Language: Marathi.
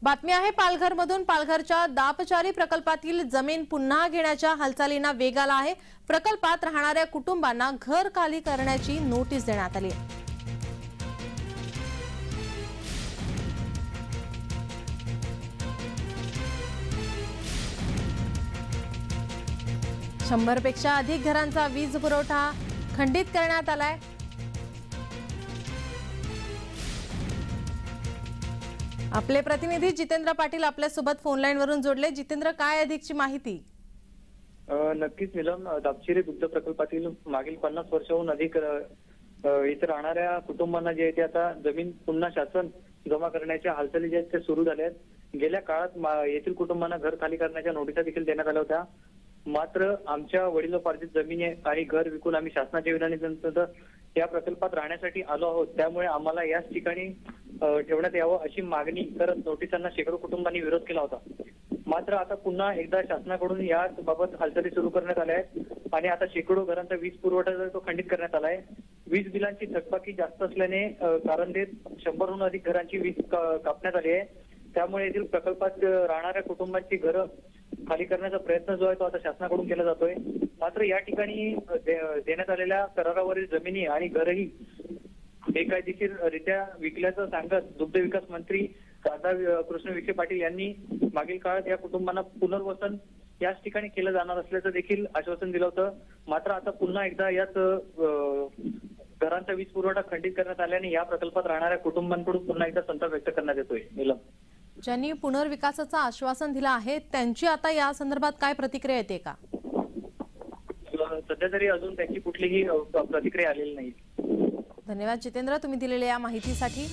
बातमी आहे पालघरमधून। पालघरच्या दापचारी प्रकल्पातील जमीन पुन्हा घेण्याच्या हालचालींना वेग आला आहे। प्रकल्पात राहणाऱ्या कुटुंबांना घर खाली करण्याची नोटीस देण्यात आली आहे। 100 पेक्षा अधिक घरांचा वीज पुरवठा खंडित करण्यात आलाय। आपले प्रतिनिधी जितेंद्र पाटील आपल्या सोबत फोन लाईन वरून जोडले। जितेंद्र, काय अधिकची माहिती? नक्कीच नीलम, दापचिरी दुग्ध प्रकल्पातील मागील 50 वर्षाहून अधिक इथे राहणाऱ्या कुटुंबांना जे आहे ते आता जमीन पुन्हा शासन जमा करण्याच्या हालचाली जे आहेत ते सुरू झाल्या आहेत। गेल्या काळात येथील कुटुंबांना घर खाली करण्याच्या नोटिसा देखील देण्यात आल्या होत्या। मात्र आमच्या वडिलोपार्जित जमिनी आणि घर विकून आम्ही शासनाच्या विनंतीनंतर या प्रकल्पात राहण्यासाठी आलो आहोत, त्यामुळे आम्हाला याच ठिकाणी ठेवण्यात यावं अशी मागणी करत नोटिसांना शेकडो कुटुंबांनी विरोध केला होता। मात्र आता पुन्हा एकदा शासनाकडून याबाबत हालचाली सुरू करण्यात आल्या आहेत आणि आता शेकडो घरांचा वीज पुरवठा तो खंडित करण्यात आलाय। वीज बिलांची थकबाकी जास्त असल्याने कारण देत 100हून अधिक घरांची वीज कापण्यात आली आहे। त्यामुळे येथील प्रकल्पात राहणाऱ्या कुटुंबांची घरं खाली करण्याचा प्रयत्न जो आहे तो आता शासनाकडून केला जातोय। मात्र या ठिकाणी देण्यात आलेल्या करारावरील जमिनी आणि घरही बेकायदेशीररित्या विकल्याचं सांगत दुग्ध विकास मंत्री राधाकृष्ण विखे पाटील यांनी मागील काळात या कुटुंबांना पुनर्वसन याच ठिकाणी केलं जाणार असल्याचं देखील आश्वासन दिलं होतं। मात्र आता पुन्हा एकदा याच घरांचा वीज पुरवठा खंडित करण्यात आल्याने या प्रकल्पात राहणाऱ्या कुटुंबांकडून पुन्हा एकदा संताप व्यक्त करण्यात येतोय। नीलम, ज्यांनी पुनर्विकासाचं आश्वासन दिलं आहे त्यांची आता या संदर्भात काय प्रतिक्रिया येते का? सध्या तरी अजून त्यांची कुठलीही प्रतिक्रिया आलेली नाही। धन्यवाद जितेंद्र, तुम्ही दिलेल्या या माहितीसाठी।